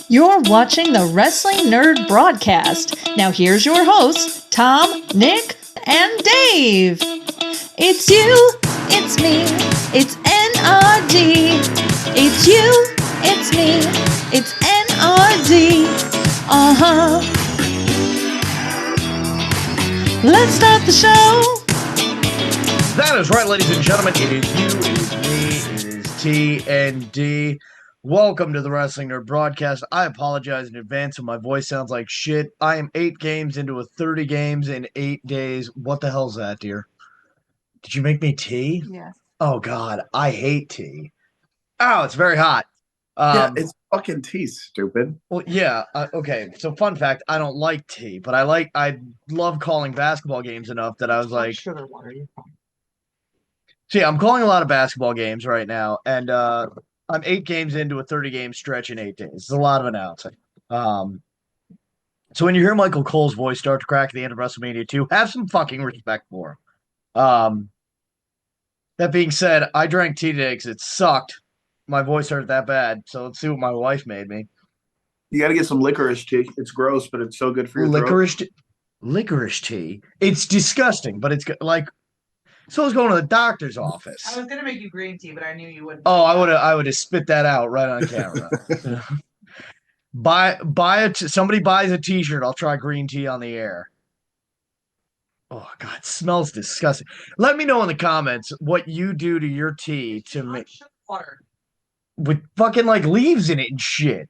You're watching the Wrestling Nerd Broadcast. Now here's your hosts, Tom, Nick, and Dave. It's you, it's me, it's N.R.D. It's you, it's me, it's N.R.D. Uh-huh. Let's start the show. That is right, ladies and gentlemen. It is you, it is me, it is T and D. Welcome to the Wrestling Nerd Broadcast. I apologize in advance if my voice sounds like shit. I am 8 games into a 30 games in 8 days. What the hell's that, dear? Did you make me tea? Yes. Oh, God. I hate tea. Oh, it's very hot. Yeah, it's fucking tea, stupid. Well, yeah. Okay. So, fun fact: I don't like tea, but I love calling basketball games enough that I was like, sugar water. You're fine. see, I'm calling a lot of basketball games right now, and I'm 8 games into a 30-game stretch in 8 days. It's a lot of announcing. So when you hear Michael Cole's voice start to crack at the end of WrestleMania 2, have some fucking respect for him. That being said, I drank tea today because it sucked. My voice hurt that bad, so let's see what my wife made me. You got to get some licorice tea. It's gross, but it's so good for your throat. Licorice tea. It's disgusting, but it's like. So I was going to the doctor's office. I was gonna make you green tea, but I knew you wouldn't. Oh, I would have spit that out right on camera. Somebody buys a T-shirt. I'll try green tea on the air. Oh God, it smells disgusting. Let me know in the comments what you do to your tea to make water with fucking like leaves in it and shit.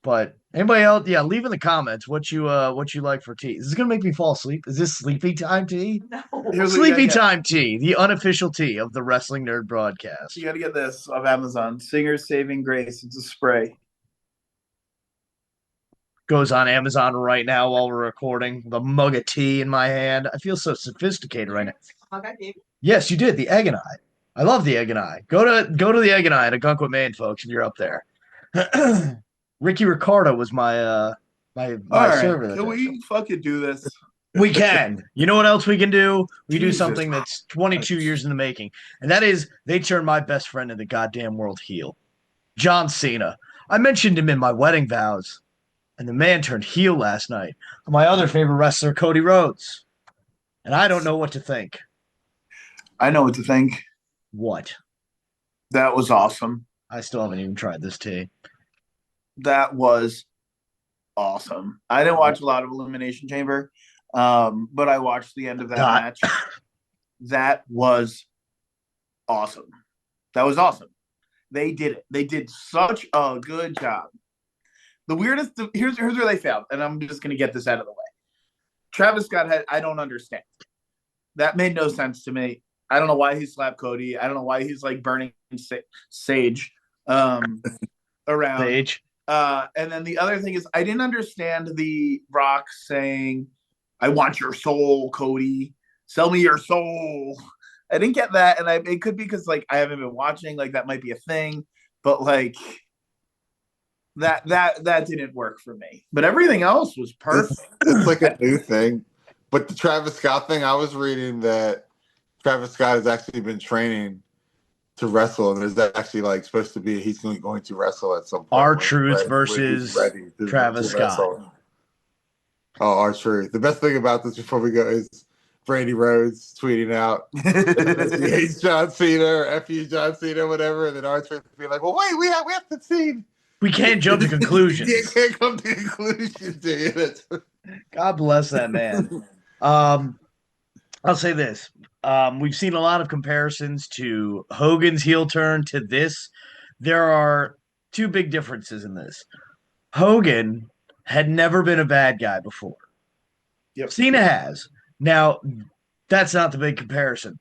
But anybody else, yeah, leave in the comments what you like for tea. Is this gonna make me fall asleep? Is this sleepy time tea? No. Sleepy time tea, the unofficial tea of the Wrestling Nerd Broadcast. You got to get this off Amazon. Singer's Saving Grace. It's a spray. Goes on Amazon right now while we're recording. The mug of tea in my hand. I feel so sophisticated right now. Yes, you did. The Egg and I love the Egg and I. Go to the Egg and I at Agunquit, Maine, folks, if you're up there. Ricky Ricardo was my server. Can we fucking do this? We can. You know what else we can do? We do something that's 22 years in the making. And that is they turned my best friend in the goddamn world heel. John Cena. I mentioned him in my wedding vows. And the man turned heel last night. My other favorite wrestler, Cody Rhodes. And I don't know what to think. I know what to think. What? That was awesome. I still haven't even tried this tea. That was awesome. I didn't watch a lot of Elimination Chamber, but I watched the end of that match. That was awesome. That was awesome. They did it. They did such a good job. The weirdest, here's where they failed, and I'm just going to get this out of the way. Travis Scott I don't understand. That made no sense to me. I don't know why he slapped Cody. I don't know why he's like burning sage around. Sage. And then the other thing is I didn't understand the Rock saying, I want your soul, Cody. Sell me your soul. I didn't get that. And it could be because like I haven't been watching, like that might be a thing, but like that didn't work for me. But everything else was perfect. It's like a new thing. But the Travis Scott thing, I was reading that Travis Scott has actually been training to wrestle, and there's actually like supposed to be he's going to wrestle at some point. R-Truth versus Travis Scott. Oh, R-Truth. The best thing about this before we go is Brady Rhodes tweeting out he hates John Cena or F you John Cena, whatever, and then R-Truth being like, well, wait, we have to see. We can't jump to conclusions. You can't come to conclusions, dude. God bless that man. I'll say this. We've seen a lot of comparisons to Hogan's heel turn to this. There are 2 big differences in this. Hogan had never been a bad guy before. Yep. Cena has. Now, that's not the big comparison.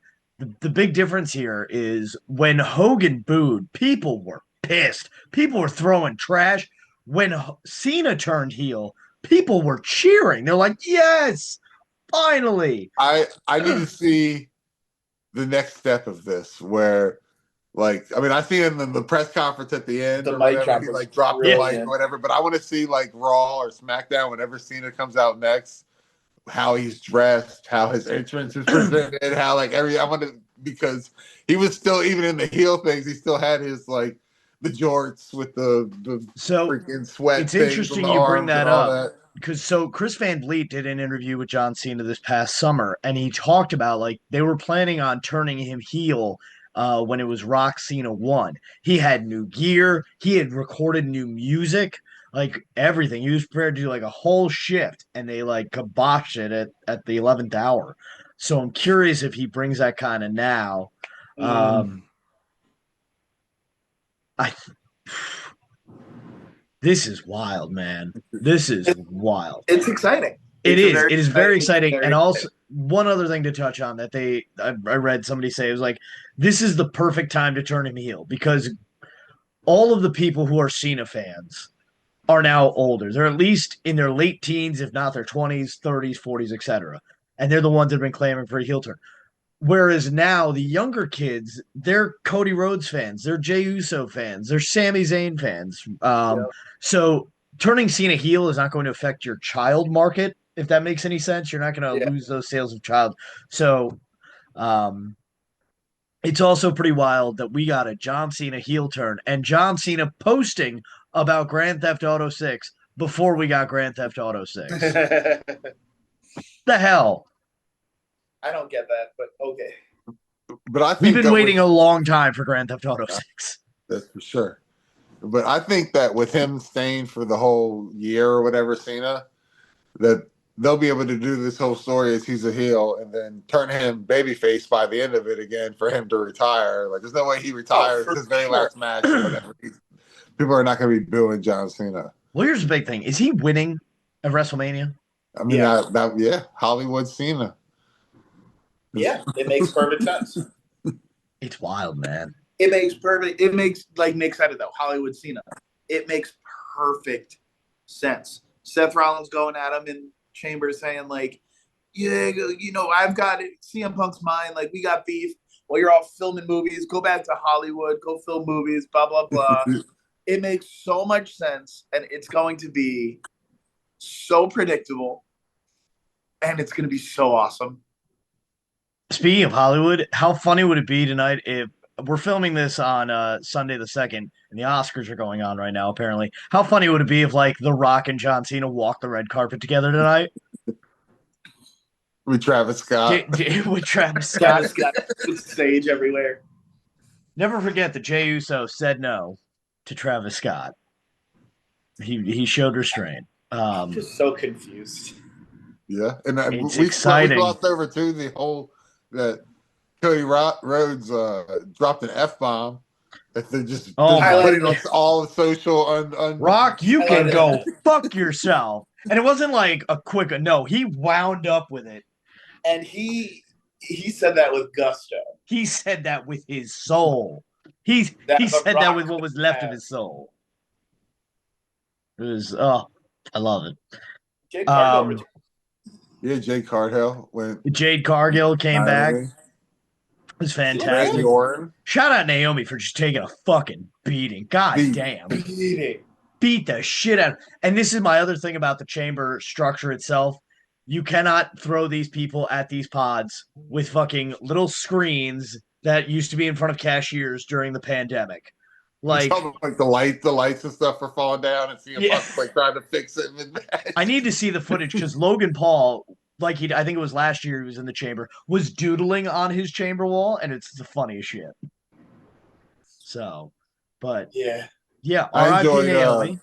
The big difference here is when Hogan booed, people were pissed. People were throwing trash. When Cena turned heel, people were cheering. They're like, yes, finally. I need to see the next step of this where, like, I mean, I see him in the press conference at the end The or mic whatever, drop he was like dropped really the mic good. or whatever, but I want to see like Raw or SmackDown whenever Cena comes out next, how he's dressed, how his entrance is presented, how like I want to, because he was still, even in the heel things, he still had his like the jorts with the So freaking sweat. it's things interesting on the you bring arms that and all up. that. Because Chris Van Vliet did an interview with John Cena this past summer, and he talked about like they were planning on turning him heel when it was Rock Cena 1. He had new gear, he had recorded new music, like everything. He was prepared to do like a whole shift, and they like kiboshed it at the 11th hour. So I'm curious if he brings that kind of now. I This is wild, man. This is wild. It's exciting. It It's is very exciting. very And also, exciting. one other thing to touch on that I read somebody say, it was like, this is the perfect time to turn him heel because all of the people who are Cena fans are now older. They're at least in their late teens, if not their 20s, 30s, 40s, etc. And they're the ones that have been clamoring for a heel turn. Whereas now the younger kids, they're Cody Rhodes fans, they're Jey Uso fans, they're Sami Zayn fans. So turning Cena heel is not going to affect your child market, if that makes any sense. You're not going to lose those sales of child. So it's also pretty wild that we got a John Cena heel turn and John Cena posting about Grand Theft Auto 6 before we got Grand Theft Auto 6. The hell? I don't get that, but okay. But I think we've been waiting a long time for Grand Theft Auto 6. That's for sure. But I think that with him staying for the whole year or whatever, Cena, that they'll be able to do this whole story as he's a heel and then turn him babyface by the end of it again for him to retire. Like, there's no way he retires his very last match or whatever. People are not going to be booing John Cena. Well, here's the big thing. Is he winning at WrestleMania? I mean, Hollywood Cena. Yeah, it makes perfect sense. It's wild, man. It makes, like Nick said it though, Hollywood Cena. It makes perfect sense. Seth Rollins going at him in Chamber saying like, yeah, I've got it. CM Punk's mine. Like, we got beef. Well, you're all filming movies. Go back to Hollywood. Go film movies. Blah, blah, blah. It makes so much sense. And it's going to be so predictable. And it's going to be so awesome. Speaking of Hollywood, how funny would it be tonight if we're filming this on Sunday the 2nd and the Oscars are going on right now, apparently. How funny would it be if like The Rock and John Cena walk the red carpet together tonight? With Travis Scott. With Travis Scott. Stage everywhere. Never forget that Jey Uso said no to Travis Scott. He showed restraint. I'm just so confused. Yeah, and it's we exciting. We glossed over too the whole that Cody Rhodes dropped an F-bomb. That they're just putting on all social. Rock, you can go fuck yourself. And it wasn't like a quick. No, he wound up with it. And he said that with gusto. He said that with his soul. He said that with what was left of his soul. It was I love it. Jade Cargill Jade Cargill went. Jade Cargill came back. It was fantastic. Shout out Naomi for just taking a fucking beating. God damn. Beat the shit out. And this is my other thing about the chamber structure itself. You cannot throw these people at these pods with fucking little screens that used to be in front of cashiers during the pandemic. Like the lights and stuff are falling down and CM Punk's like trying to fix it. I need to see the footage because Logan Paul, I think it was last year he was in the chamber, was doodling on his chamber wall, and it's the funniest shit. So, but yeah. I enjoyed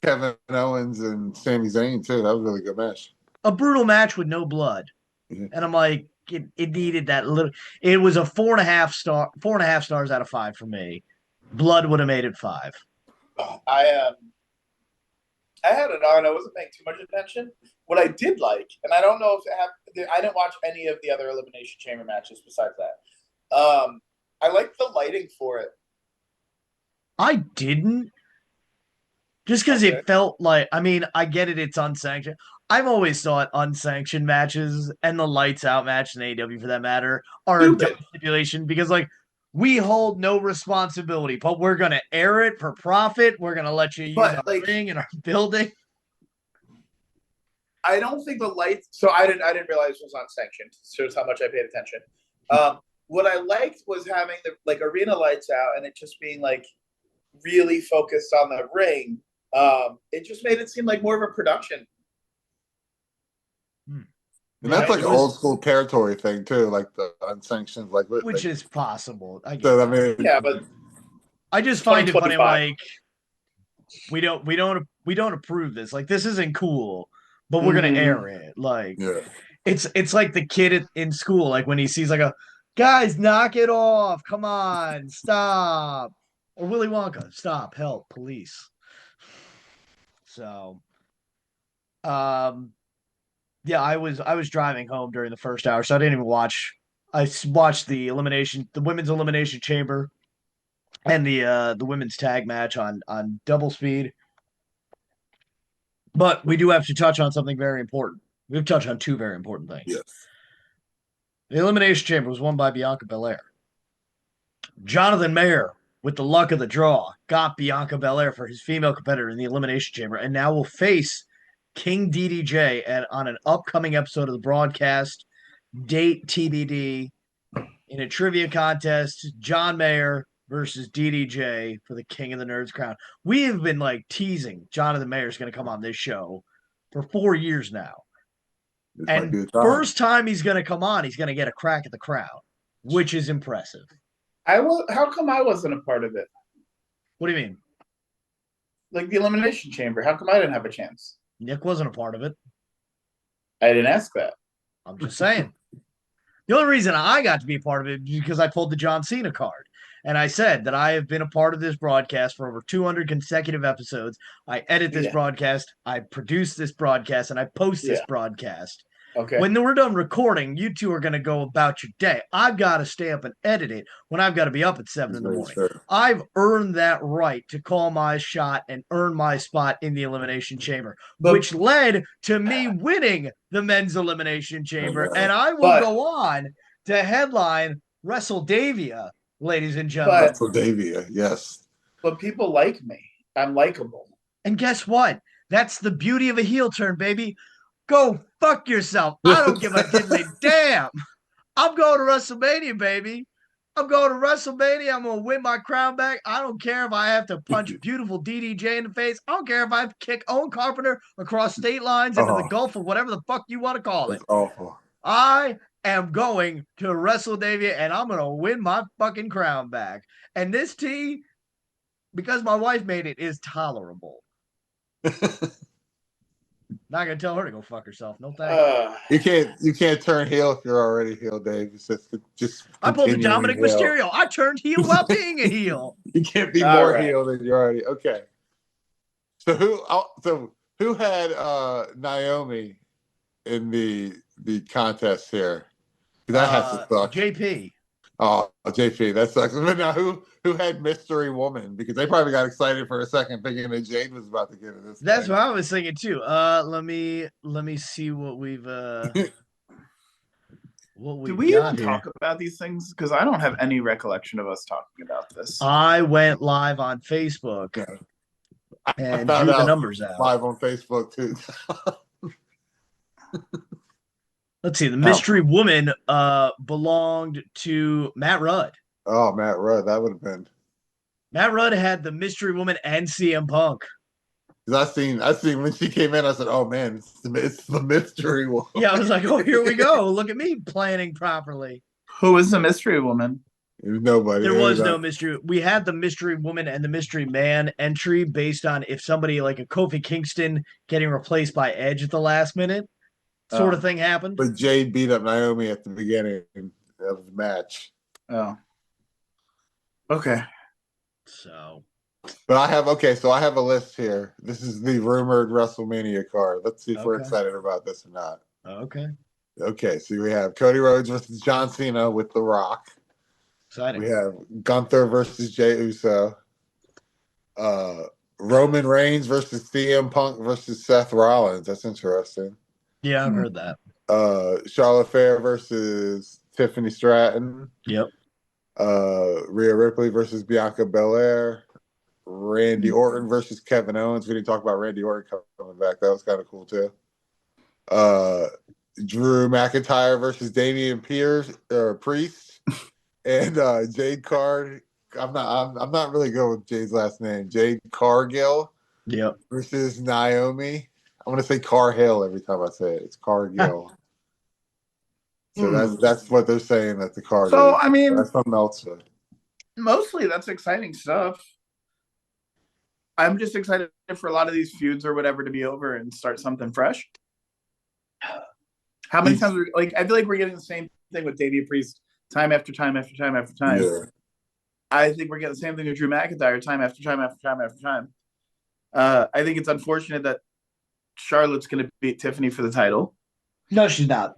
Kevin Owens and Sami Zayn too. That was a really good match. A brutal match with no blood, and I'm like, it needed that little. It was a 4.5 stars out of 5 for me. Blood would have made it 5. I had it on. I wasn't paying too much attention. What I did like, and I don't know if I didn't watch any of the other Elimination Chamber matches besides that. I liked the lighting for it. I didn't. Just because it felt like, I mean, I get it, it's unsanctioned. I've always thought unsanctioned matches and the lights out match in AEW for that matter are a dumb stipulation because, like, we hold no responsibility, but we're going to air it for profit. We're going to let you use our ring in our building. I don't think the lights. So I didn't realize it was unsanctioned. Shows how much I paid attention. What I liked was having the arena lights out and it just being like really focused on the ring. It just made it seem like more of a production. And that's like it an was- old school territory thing too, like the unsanctioned, which is possible. I get so. I that. mean, Yeah, but I just find it funny. 2025. Like we don't approve this. Like this isn't cool, but we're gonna air it. Like yeah. it's like the kid in school. Like when he sees like a guys, knock it off. Come on, stop. Or Willy Wonka, stop, help, police. So, yeah, I was driving home during the first hour, so I didn't even watch. I watched the women's elimination chamber, and the women's tag match on double speed. But we do have to touch on something very important. We have to touch on two very important things. Yes. The elimination chamber was won by Bianca Belair. Jonathan Mayer, with the luck of the draw, got Bianca Belair for his female competitor in the elimination chamber, and now will face King DDJ on an upcoming episode of the broadcast. Date TBD. In a trivia contest, John Mayer versus DDJ for the King of the Nerds crown. We have been like teasing Jonathan Mayer's going to come on this show for 4 years now. This might be And the time. first time he's going to come on, he's going to get a crack at the crown, which is impressive. How come I wasn't a part of it? What do you mean? Like the Elimination Chamber. How come I didn't have a chance? Nick wasn't a part of it. I didn't ask that. I'm just saying. The only reason I got to be a part of it is because I pulled the John Cena card. And I said that I have been a part of this broadcast for over 200 consecutive episodes. I edit this broadcast, I produce this broadcast, and I post this broadcast. Okay. When we're done recording, you two are going to go about your day. I've got to stay up and edit it when I've got to be up at 7 in the morning. Sure. I've earned that right to call my shot and earn my spot in the Elimination Chamber, which led to me winning the Men's Elimination Chamber. And I will go on to headline WrestleDavia, ladies and gentlemen. WrestleDavia, yes. But people like me. I'm likable. And guess what? That's the beauty of a heel turn, baby. Go fuck yourself. I don't give a diddly damn. I'm going to WrestleMania, baby. I'm going to WrestleMania. I'm going to win my crown back. I don't care if I have to punch beautiful DDJ in the face. I don't care if I have to kick Owen Carpenter across state lines into the Gulf of whatever the fuck you want to call it. That's awful. I am going to WrestleDavia and I'm going to win my fucking crown back. And this tea, because my wife made it, is tolerable. Not gonna tell her to go fuck herself. No thanks. You can't turn heel if you're already heel, Dave. It's just I pulled the Dominic heel. Mysterio. I turned heel while being a heel. You can't be more heel than you're already. Okay. So who had Naomi in the contest here? That has to suck. JP. Oh, JP, that sucks. But now who had Mystery Woman? Because they probably got excited for a second thinking that Jade was about to get in this. That's what I was thinking too. Let me see what we've Did we even talk about these things? Because I don't have any recollection of us talking about this. I went live on Facebook and drew the numbers out. Live on Facebook too. Let's see. The Mystery Woman belonged to Matt Rudd. Oh, Matt Rudd. That would have been. Matt Rudd had the Mystery Woman and CM Punk. Because I seen when she came in, I said, "Oh man, it's the Mystery Woman." Yeah, I was like, "Oh, here we go. Look at me planning properly." Who is the Mystery Woman? Nobody. There was no mystery. We had the Mystery Woman and the Mystery Man entry based on if somebody like a Kofi Kingston getting replaced by Edge at the last minute. Sort of thing happened. But Jade beat up Naomi at the beginning of the match. Oh. Okay. So. But I have a list here. This is the rumored WrestleMania card. Let's see if we're excited about this or not. Okay. Okay, so we have Cody Rhodes versus John Cena with The Rock. Exciting. We have Gunther versus Jey Uso. Roman Reigns versus CM Punk versus Seth Rollins. That's interesting. Yeah, I've heard that. Charlotte Flair versus Tiffany Stratton. Yep. Rhea Ripley versus Bianca Belair. Randy Orton versus Kevin Owens. We didn't talk about Randy Orton coming back. That was kind of cool too. Drew McIntyre versus Damian Priest. And Jade I'm not really good with Jay's last name. Jade Cargill Yep. versus Naomi. I'm gonna say Carhill every time I say it. It's Cargill. So that's what they're saying that the card So is. I mean, That's something else. mostly that's exciting stuff. I'm just excited for a lot of these feuds or whatever to be over and start something fresh. How many times? I feel like we're getting the same thing with Davey Priest time after time after time after time. Yeah. I think we're getting the same thing with Drew McIntyre time after time after time after time. I think it's unfortunate that Charlotte's going to beat Tiffany for the title. No, she's not.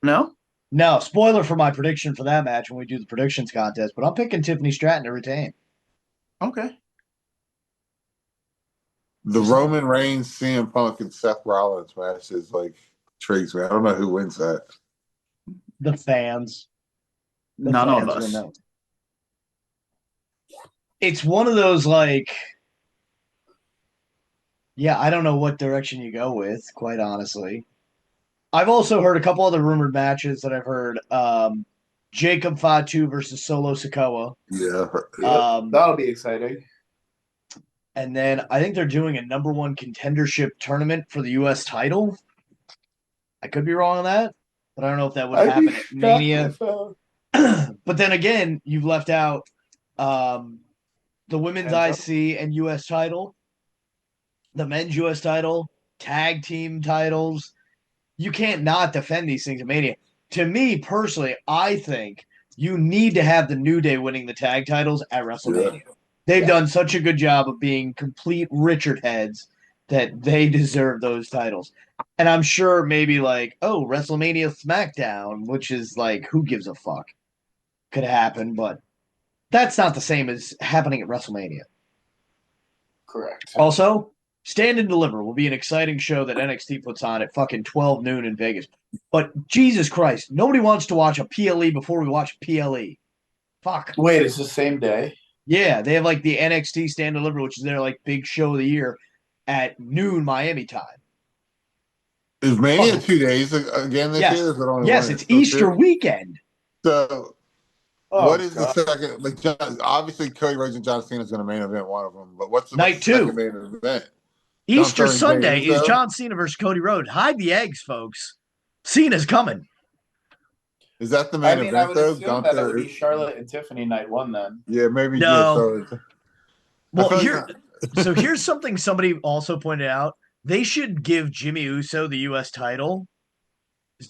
No? No, spoiler for my prediction for that match when we do the predictions contest, but I'm picking Tiffany Stratton to retain. Okay. The Roman Reigns, CM Punk, and Seth Rollins match is like intrigues me. I don't know who wins that. The fans. None of us. Know. It's one of those I don't know what direction you go with, quite honestly. I've also heard a couple other rumored matches that I've heard. Jacob Fatu versus Solo Sikoa. Yeah. That'll be exciting. And then I think they're doing a number one contendership tournament for the U.S. title. I could be wrong on that, but I don't know if that would happen at Mania. But then again, you've left out the women's IC and U.S. title, the men's U.S. title, tag team titles. You can't not defend these things at Mania. To me, personally, I think you need to have the New Day winning the tag titles at WrestleMania. Yeah. They've done such a good job of being complete Richard heads that they deserve those titles. And I'm sure maybe WrestleMania SmackDown, which is who gives a fuck, could happen, but that's not the same as happening at WrestleMania. Correct. Also, Stand and Deliver will be an exciting show that NXT puts on at fucking 12 noon in Vegas. But Jesus Christ, nobody wants to watch a PLE before we watch PLE. Fuck. Wait, it's the same day? Yeah, they have the NXT Stand and Deliver, which is their big show of the year at noon Miami time. Is Mania 2 days again this year? Or is it only yes, it's Easter weekend. So, what is the second? Obviously, Cody Rhodes and John Cena is going to main event one of them. But what's the second main event? Easter Sunday is John Cena versus Cody Rhodes. Hide the eggs, folks. Cena's coming. Is that the main event, I would assume that would be Charlotte and Tiffany night one then. Yeah, maybe. No. Well, here's something somebody also pointed out. They should give Jimmy Uso the U.S. title.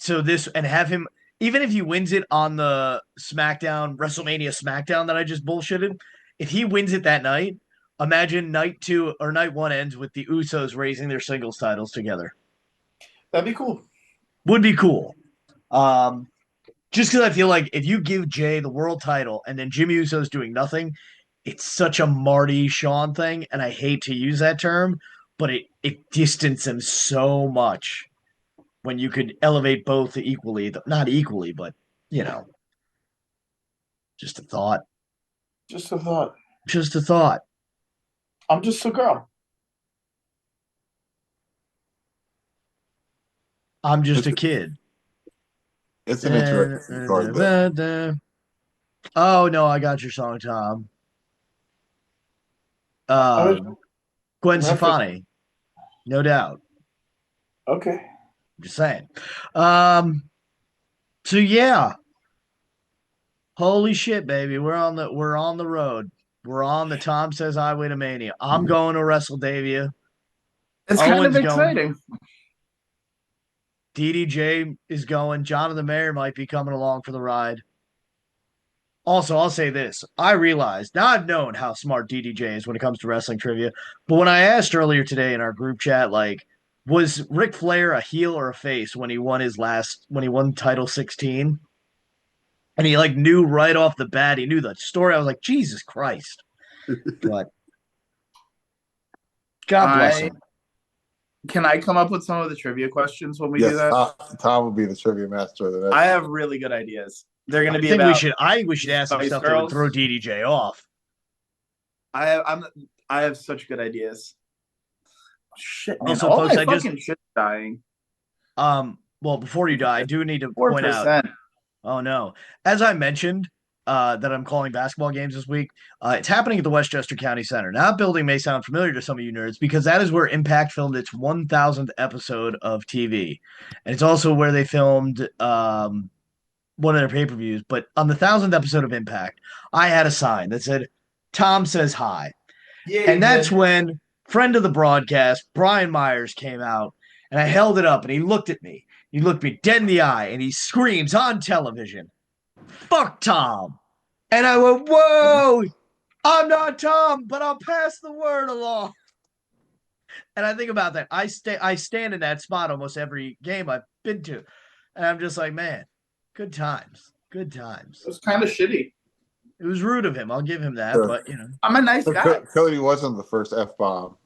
And have him, even if he wins it on the WrestleMania SmackDown that I just bullshitted, if he wins it that night, imagine night 2 or night 1 ends with the Usos raising their singles titles together. That'd be cool. Would be cool. Just because I feel like if you give Jay the world title and then Jimmy Uso's doing nothing, it's such a Marty Shawn thing, and I hate to use that term, but it distances them so much when you could elevate both equally. Not equally, but, just a thought. Just a thought. Just a thought. I'm just a girl. I'm just a kid. It's an interesting card. Oh, no, I got your song, Tom. Gwen Stefani. No doubt. Okay. I'm just saying. So yeah. Holy shit, baby. We're on the road. We're on the Tom Says Highway to Mania. I'm going to WrestleDavia. It's kind of exciting. DDJ is going. Jonathan Mayer might be coming along for the ride. Also, I'll say this. I realized, now I've known how smart DDJ is when it comes to wrestling trivia, but when I asked earlier today in our group chat, was Ric Flair a heel or a face when he won title 16? And he knew right off the bat, he knew the story. I was like, Jesus Christ. But God bless him. Can I come up with some of the trivia questions when we do that? Tom will be the trivia master. I have really good ideas. They're going to be I think we should ask some stuff that would throw DDJ off. I have such good ideas. Shit, man. Also, folks, I just shit's dying. Well, before you die, I do need to point out. Oh no! As I mentioned, that I'm calling basketball games this week. It's happening at the Westchester County Center. Now, that building may sound familiar to some of you nerds because that is where Impact filmed its 1,000th episode of TV. And it's also where they filmed one of their pay-per-views. But on the 1,000th episode of Impact, I had a sign that said, Tom says hi. Yeah, And that's when friend of the broadcast, Brian Myers, came out, and I held it up, and he looked at me. He looked me dead in the eye, and he screams on television, "Fuck Tom." And I went, "Whoa, I'm not Tom, but I'll pass the word along." And I think about that. I stand in that spot almost every game I've been to. And I'm just like, man, good times. Good times. It was kind of shitty. It was rude of him. I'll give him that, Sure. but you know. I'm a nice guy. Cody wasn't the first F-bomb.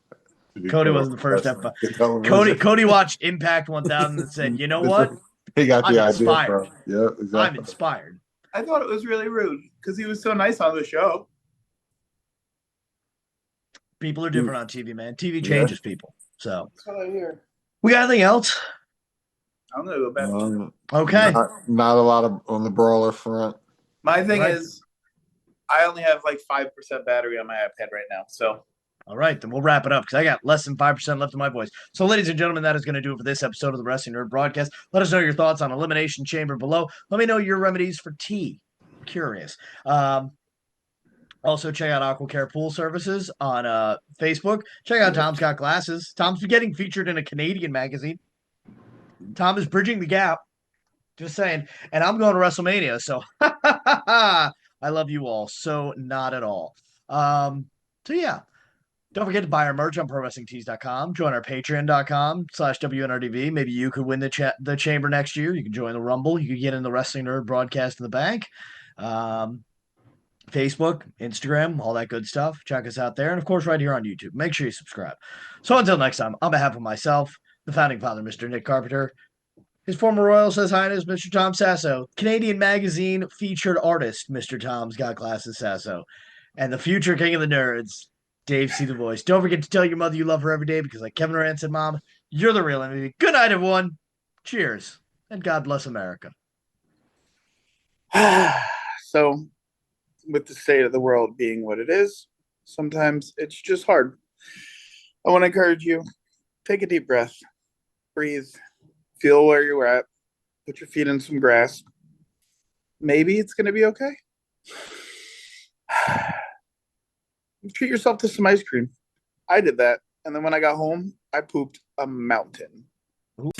Cody wasn't the first F-bomb. Cody watched Impact 1000 and said, "You know what? He got the I'm idea, inspired. bro. Yeah, exactly. I'm inspired." I thought it was really rude because he was so nice on the show. People are different on TV, man. TV changes people. So That's what I hear. we got anything else? I'm gonna go back. Okay. Not a lot of on the brawler front. My thing Right. is, I only have like 5% battery on my iPad right now. So All right, then we'll wrap it up because I got less than 5% left of my voice. So, ladies and gentlemen, that is going to do it for this episode of the Wrestling Nerd Broadcast. Let us know your thoughts on Elimination Chamber below. Let me know your remedies for tea. I'm curious. Also, check out AquaCare Pool Services on Facebook. Check out Tom's Got Glasses. Tom's getting featured in a Canadian magazine. Tom is bridging the gap. Just saying. And I'm going to WrestleMania, so I love you all. So not at all. So yeah. Don't forget to buy our merch on ProWrestlingTees.com. Join our Patreon.com/WNRDV. Maybe you could win the chamber next year. You can join the Rumble. You could get in the Wrestling Nerd Broadcast in the bank. Facebook, Instagram, all that good stuff. Check us out there. And, of course, right here on YouTube. Make sure you subscribe. So until next time, on behalf of myself, the founding father, Mr. Nick Carpenter, his former Royal Says Highness, Mr. Tom Sasso, Canadian Magazine featured artist, Mr. Tom's Got Glasses Sasso, and the future king of the nerds, DaveCTheVoice. Don't forget to tell your mother you love her every day because, like Kevin Durant said, Mom, you're the real MVP. Good night, everyone. Cheers. And God bless America. So, with the state of the world being what it is, sometimes it's just hard. I want to encourage you, take a deep breath, breathe, feel where you're at, put your feet in some grass. Maybe it's going to be okay. Treat yourself to some ice cream. I did that. And then when I got home, I pooped a mountain. Ooh.